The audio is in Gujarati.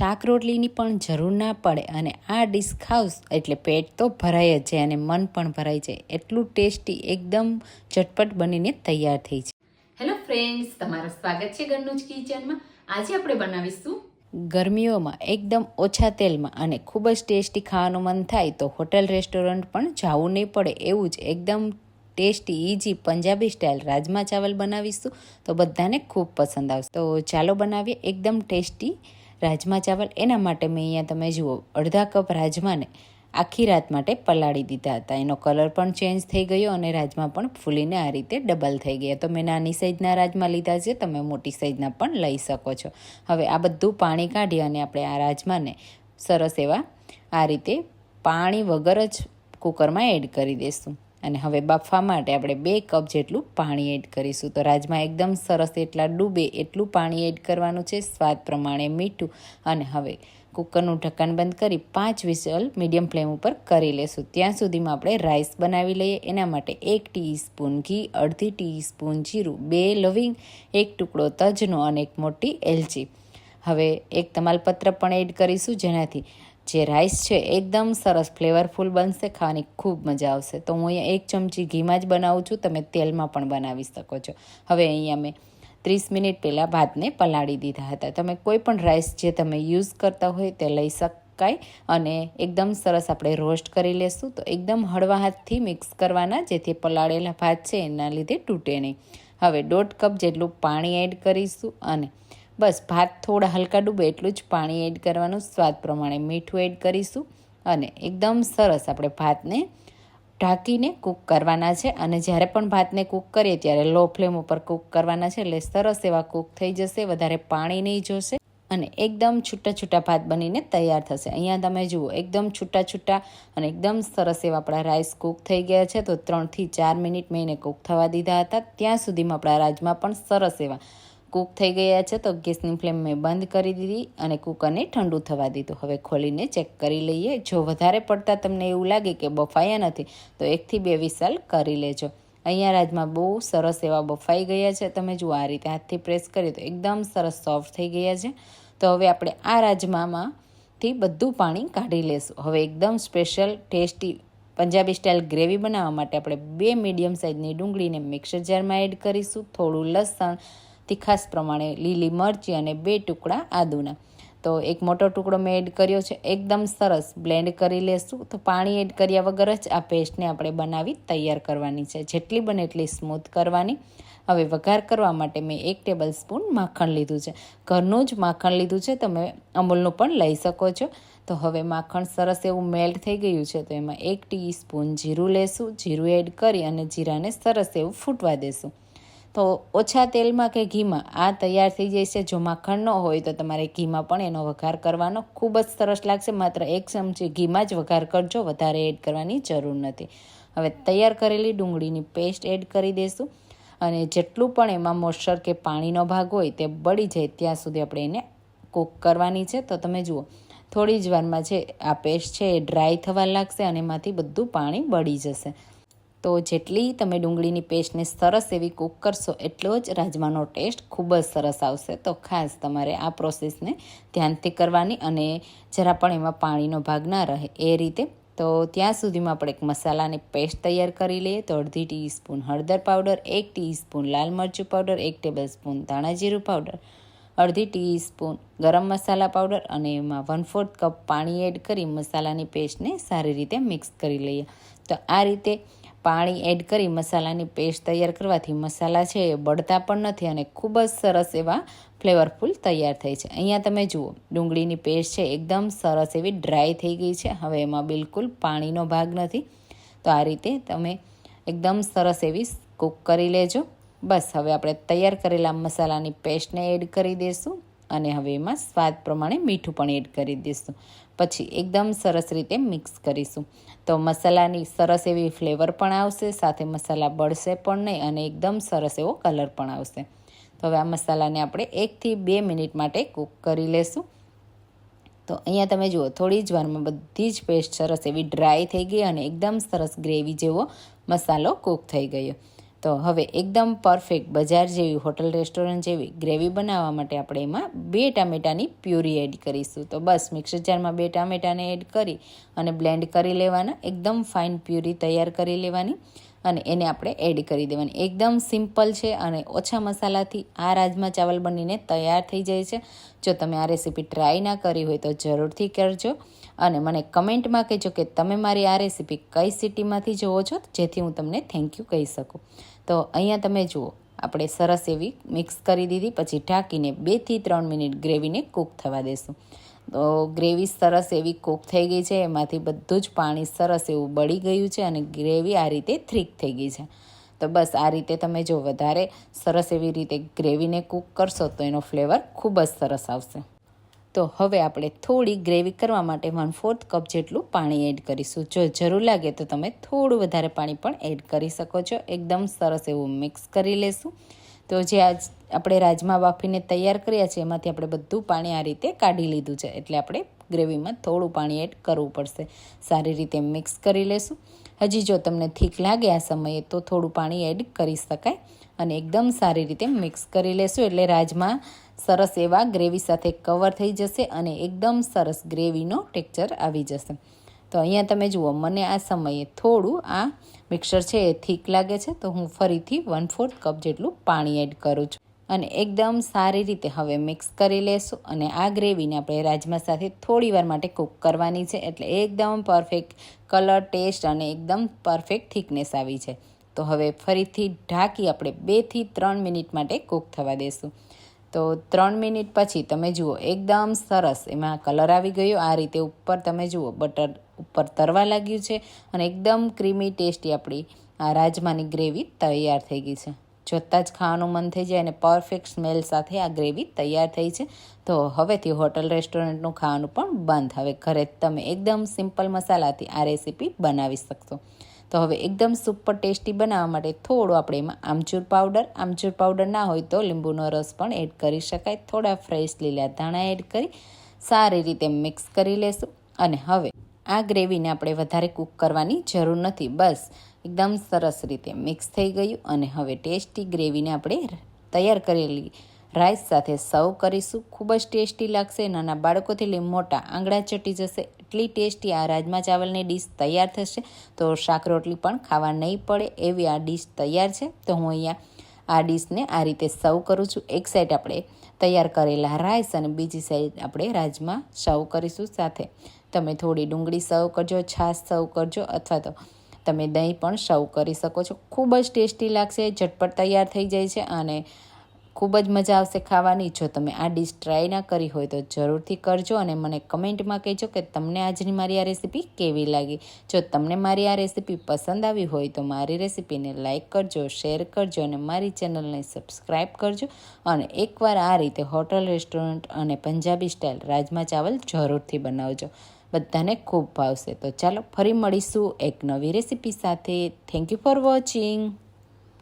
શાક રોટલીની પણ જરૂર ના પડે અને આ ડીશ ખાવસ એટલે પેટ તો ભરાય જ જાય અને મન પણ ભરાઈ જાય. એટલું ટેસ્ટી એકદમ ઝટપટ બનીને તૈયાર થઈ છે. હેલો ફ્રેન્ડ્સ, તમારું સ્વાગત છે ઘરનું જ કિચનમાં. આજે આપણે બનાવીશું ગરમીઓમાં એકદમ ઓછા તેલમાં અને ખૂબ જ ટેસ્ટી ખાવાનું મન થાય તો હોટલ રેસ્ટોરન્ટ પણ જવું નહીં પડે એવું જ એકદમ ટેસ્ટી ઇઝી પંજાબી સ્ટાઇલ રાજમા ચાવલ બનાવીશું તો બધાને ખૂબ પસંદ આવશે. તો ચાલો બનાવીએ એકદમ ટેસ્ટી રાજમા ચાવલ. એના માટે મેં અહીંયા તમે જુઓ અડધા કપ રાજમાને આખી રાત માટે પલાળી દીધા હતા. એનો કલર પણ ચેન્જ થઈ ગયો અને રાજમા પણ ફૂલીને આ રીતે ડબલ થઈ ગયા. તો મેં નાની સાઈઝના રાજમા લીધા છે, તમે મોટી સાઈઝના પણ લઈ શકો છો. હવે આ બધું પાણી કાઢી અને આપણે આ રાજમાને સરસ એવા આ રીતે પાણી વગર જ કુકરમાં એડ કરી દઈશું. અને હવે બાફવા માટે આપણે 2 કપ જેટલું પાણી એડ કરીશું. તો રાજમા એકદમ સરસ એટલા ડૂબે એટલું પાણી એડ કરવાનું છે, સ્વાદ પ્રમાણે મીઠું. અને હવે કુકરનું ઢક્કણ બંધ કરી 5 વિસલ મીડિયમ ફ્લેમ ઉપર કરી લેશું. ત્યાં સુધીમાં આપણે રાઈસ બનાવી લઈએ. એના માટે 1 ટીસ્પૂન ઘી, અડધી ટીસ્પૂન જીરું, 2 લવિંગ, 1 ટુકડો તજનો અને 1 મોટી એલચી. હવે 1 તમાલપત્ર પણ એડ કરીશું, જેનાથી જે રાઈસ છે એકદમ સરસ ફ્લેવરફુલ બનશે, ખાવાની ખૂબ મજા આવશે. તો હું અહીંયા 1 ચમચી ઘીમાં જ બનાવું છું, તમે તેલમાં પણ બનાવી શકો છો. હવે અહીંયા મેં 30 મિનિટ પહેલાં ભાતને પલાળી દીધા હતા. તમે કોઈ પણ રાઈસ જે તમે યુઝ કરતા હોય તે લઈ શકાય. અને એકદમ સરસ આપણે રોસ્ટ કરી લેશું. તો એકદમ હળવા હાથથી મિક્સ કરવાના, જેથી પલાળેલા ભાત છે એના લીધે તૂટે નહીં. હવે 1.5 કપ જેટલું પાણી એડ કરીશું અને બસ ભાત થોડા હલકા ડૂબે એટલું જ પાણી એડ કરવાનું. સ્વાદ પ્રમાણે મીઠું એડ કરીશું અને એકદમ સરસ આપણે ભાતને ઢાંકીને કૂક કરવાના છે. અને જ્યારે પણ ભાતને કૂક કરીએ ત્યારે લો ફ્લેમ ઉપર કૂક કરવાના છે, એટલે સરસ એવા કૂક થઈ જશે. વધારે પાણી નહીં જોશે અને એકદમ છૂટા છૂટા ભાત બનીને તૈયાર થશે. અહીંયા તમે જુઓ એકદમ છૂટા છૂટા અને એકદમ સરસ એવા આપણા રાઈસ કૂક થઈ ગયા છે. તો 3 થી 4 મિનિટ મેં એને કૂક થવા દીધા હતા. ત્યાં સુધીમાં આપણા રાજમા પણ સરસ એવા કૂક થઈ ગયા છે. તો ગેસની ફ્લેમ મેં બંધ કરી દીધી અને કુકરને ઠંડુ થવા દીધું. હવે ખોલીને ચેક કરી લઈએ. જો વધારે પડતા તમને એવું લાગે કે બફાયા નથી તો 1 થી 2 વિસલ કરી લેજો. અહીંયા રાજમા બહુ સરસ એવા બફાઈ ગયા છે. તમે જુઓ આ રીતે હાથથી પ્રેસ કરીએ તો એકદમ સરસ સોફ્ટ થઈ ગયા છે. તો હવે આપણે આ રાજમામાંથી બધું પાણી કાઢી લેશું. હવે એકદમ special tasty Punjabi style gravy બનાવવા માટે આપણે 2 મીડિયમ સાઇઝની ડુંગળીને મિક્સર જારમાં એડ કરીશું. થોડું લસણ, તીખાસ પ્રમાણે લીલી મરચી અને 2 ટુકડા આદુના. તો 1 મોટો ટુકડો મેં એડ કર્યો છે. એકદમ સરસ બ્લેન્ડ કરી લેશું. તો પાણી એડ કર્યા વગર જ આ પેસ્ટને આપણે બનાવી તૈયાર કરવાની છે, જેટલી બને એટલી સ્મૂથ કરવાની. હવે વઘાર કરવા માટે મેં 1 ટેબલ સ્પૂન માખણ લીધું છે. ઘરનું જ માખણ લીધું છે, તમે અમૂલનું પણ લઈ શકો છો. તો હવે માખણ સરસ એવું મેલ્ટ થઈ ગયું છે. તો એમાં 1 ટીસ્પૂન જીરું લેશું. જીરું એડ કરી અને જીરાને સરસ એવું ફૂટવા દેશું. તો ઓછા તેલમાં કે ઘીમાં આ તૈયાર થઈ જશે. જો માખણ ન હોય તો તમારે ઘીમાં પણ એનો વઘાર કરવાનો, ખૂબ જ સરસ લાગશે. માત્ર 1 ચમચી ઘીમાં જ વઘાર કરજો, વધારે એડ કરવાની જરૂર નથી. હવે તૈયાર કરેલી ડુંગળીની પેસ્ટ એડ કરી દઈશું અને જેટલું પણ એમાં મોઇશ્ચર કે પાણીનો ભાગ હોય તે બળી જાય ત્યાં સુધી આપણે એને કૂક કરવાની છે. તો તમે જુઓ થોડી જ વારમાં છે આ પેસ્ટ છે એ ડ્રાય થવા લાગશે અને એમાંથી બધું પાણી બળી જશે. તો જેટલી તમે ડુંગળીની પેસ્ટને સરસ એવી કૂક કરશો એટલો જ રાજમાનો ટેસ્ટ ખૂબ જ સરસ આવશે. તો ખાસ તમારે આ પ્રોસેસને ધ્યાનથી કરવાની અને જરા પણ એમાં પાણીનો ભાગ ના રહે એ રીતે. તો ત્યાં સુધીમાં આપણે એક મસાલાની પેસ્ટ તૈયાર કરી લઈએ. તો અડધી ટીસ્પૂન હળદર પાવડર, 1 ટીસ્પૂન લાલ મરચું પાવડર, 1 ટેબલ સ્પૂન ધાણા જીરું પાવડર, અડધી ટીસ્પૂન ગરમ મસાલા પાવડર અને એમાં 1/4 કપ પાણી એડ કરી મસાલાની પેસ્ટને સારી રીતે મિક્સ કરી લઈએ. તો આ રીતે પાણી એડ કરી મસાલાની પેસ્ટ તૈયાર કરવાથી મસાલા છે એ બળતા પણ નથી અને ખૂબ જ સરસ એવા ફ્લેવરફુલ તૈયાર થાય છે. અહીંયા તમે જુઓ ડુંગળીની પેસ્ટ છે એકદમ સરસ એવી ડ્રાય થઈ ગઈ છે. હવે એમાં બિલકુલ પાણીનો ભાગ નથી. તો આ રીતે તમે એકદમ સરસ એવી કૂક કરી લેજો. બસ હવે આપણે તૈયાર કરેલા મસાલાની પેસ્ટને એડ કરી દઈશું અને હવે એમાં સ્વાદ પ્રમાણે મીઠું પણ એડ કરી દઈશું. પછી એકદમ સરસ રીતે મિક્સ કરીશું. તો મસાલાની સરસ એવી ફ્લેવર પણ આવશે, સાથે મસાલા બળશે પણ નહીં અને એકદમ સરસ એવો કલર પણ આવશે. તો હવે આ મસાલાને આપણે 1 થી 2 મિનિટ માટે કૂક કરી લેશું. તો અહીંયા તમે જુઓ થોડી જ વારમાં બધી જ પેસ્ટ સરસ એવી ડ્રાય થઈ ગઈ અને એકદમ સરસ ગ્રેવી જેવો મસાલો કૂક થઈ ગયો. તો હવે એકદમ પરફેક્ટ બજાર જેવી હોટલ રેસ્ટોરન્ટ જેવી ગ્રેવી બનાવવા માટે આપણે એમાં 2 ટામેટાની પ્યુરી એડ કરીશું. તો બસ મિક્સર જારમાં 2 ટામેટાને એડ કરી અને બ્લેન્ડ કરી લેવાના. એકદમ ફાઇન પ્યુરી તૈયાર કરી લેવાની અને એને આપણે એડ કરી દેવાની. એકદમ સિમ્પલ છે અને ઓછા મસાલાથી આ રાજમા ચાવલ બનીને તૈયાર થઈ જાય છે. જો તમે આ રેસીપી ટ્રાય ના કરી હોય તો જરૂરથી કરજો અને મને કમેન્ટમાં કહેજો કે તમે મારી આ રેસીપી કઈ સિટીમાંથી જુઓ છો, જેથી હું તમને થેન્ક યુ કહી શકું. તો અહીંયા તમે જુઓ આપણે સરસ એવી મિક્સ કરી દીધી. પછી ઢાંકીને 2 થી 3 મિનિટ ગ્રેવીને કૂક થવા દેશું. તો ગ્રેવી સરસ એવી કૂક થઈ ગઈ છે. એમાંથી બધું જ પાણી સરસ એવું બળી ગયું છે અને ગ્રેવી આ રીતે થીક થઈ ગઈ છે. તો બસ આ રીતે તમે જો વધારે સરસ એવી રીતે ગ્રેવીને કૂક કરશો તો એનો ફ્લેવર ખૂબ જ સરસ આવશે. તો હવે આપણે થોડી ગ્રેવી કરવા માટે 1/4 કપ જેટલું પાણી એડ કરીશું. જો જરૂર લાગે તો તમે થોડું વધારે પાણી પણ એડ કરી શકો છો. એકદમ સરસ એવું મિક્સ કરી લેશું. તો જે આપણે રાજમા બાફીને તૈયાર કર્યા છે એમાંથી આપણે બધું પાણી આ રીતે કાઢી લીધું છે. એટલે આપણે ગ્રેવીમાં થોડું પાણી એડ કરવું પડશે. સારી રીતે મિક્સ કરી લેશું. હજી જો તમને થીક લાગે આ સમયે તો થોડું પાણી એડ કરી શકાય અને એકદમ સારી રીતે મિક્સ કરી લેશું. એટલે રાજમા સરસ એવા ગ્રેવી સાથે કવર થઈ જશે અને એકદમ સરસ ગ્રેવીનો ટેક્સચર આવી જશે. તો અહીંયા તમે જુઓ મને આ સમયે થોડું આ મિક્સર છે એ થીક લાગે છે, તો હું ફરીથી 1/4 કપ જેટલું પાણી એડ કરું છું અને એકદમ સારી રીતે હવે મિક્સ કરી લેશું. અને આ ગ્રેવીને આપણે રાજમા સાથે થોડી વાર માટે કૂક કરવાની છે. એટલે એકદમ પરફેક્ટ કલર, ટેસ્ટ અને એકદમ પરફેક્ટ થિકનેસ આવી છે. તો હવે ફરીથી ઢાંકી આપણે 2 થી 3 મિનિટ માટે કૂક થવા દેશું. તો 3 મિનિટ પછી તમે જુઓ એકદમ સરસ એમાં કલર આવી ગયો. આ રીતે ઉપર તમે જુઓ બટર ઉપર તરવા લાગ્યું છે અને એકદમ ક્રીમી ટેસ્ટી આપણી આ રાજમાની ગ્રેવી તૈયાર થઈ ગઈ છે. જોતાં જ ખાવાનું મન થઈ જાય અને પરફેક્ટ સ્મેલ સાથે આ ગ્રેવી તૈયાર થઈ છે. તો હવેથી હોટલ રેસ્ટોરન્ટનું ખાવાનું પણ બંધ. હવે ઘરે તમે એકદમ સિમ્પલ મસાલાથી આ રેસીપી બનાવી શકશો. તો હવે એકદમ સુપર ટેસ્ટી બનાવવા માટે થોડું આપણે એમાં આમચૂર પાવડર ના હોય તો લીંબુનો રસ પણ એડ કરી શકાય. થોડા ફ્રેશ લીલા ધાણા એડ કરી સારી રીતે મિક્સ કરી લેશું. અને હવે આ ગ્રેવીને આપણે વધારે કૂક કરવાની જરૂર નથી. બસ એકદમ સરસ રીતે મિક્સ થઈ ગયું અને હવે ટેસ્ટી ગ્રેવીને આપણે તૈયાર કરેલી રાઈસ સાથે સર્વ કરીશું. ખૂબ જ ટેસ્ટી લાગશે. નાના બાળકોથી લઈ મોટા આંગળા ચટી જશે એટલી ટેસ્ટી આ રાજમા ચાવલની ડીશ તૈયાર થશે. તો શાક રોટલી પણ ખાવા નહીં પડે એવી આ ડીશ તૈયાર છે. તો હું અહીંયા આ ડીશને આ રીતે સર્વ કરું છું. એક સાઈડ આપણે તૈયાર કરેલા રાઈસ અને બીજી સાઈડ આપણે રાજમા સર્વ કરીશું. સાથે તમે થોડી ડુંગળી સર્વ કરજો, છાશ સર્વ કરજો અથવા તો તમે દહીં પણ સર્વ કરી શકો છો. ખૂબ જ ટેસ્ટી લાગશે. ઝટપટ તૈયાર થઈ જાય છે અને ખૂબ જ મજા આવશે ખાવાની. જો તમે આ ડીશ ટ્રાય ના કરી હોય તો જરૂરથી કરજો અને મને કમેન્ટમાં કહેજો કે તમને આજની મારી આ રેસીપી કેવી લાગી. જો તમને મારી આ રેસીપી પસંદ આવી હોય તો મારી રેસીપીને લાઇક કરજો, શેર કરજો અને મારી ચેનલને સબસ્ક્રાઈબ કરજો. અને એકવાર આ રીતે હોટલ, રેસ્ટોરન્ટ અને પંજાબી સ્ટાઇલ રાજમા ચાવલ જરૂરથી બનાવજો. બધાને ખૂબ ભાવશે. તો ચાલો ફરી મળીશું એક નવી રેસીપી સાથે. Thank you for watching.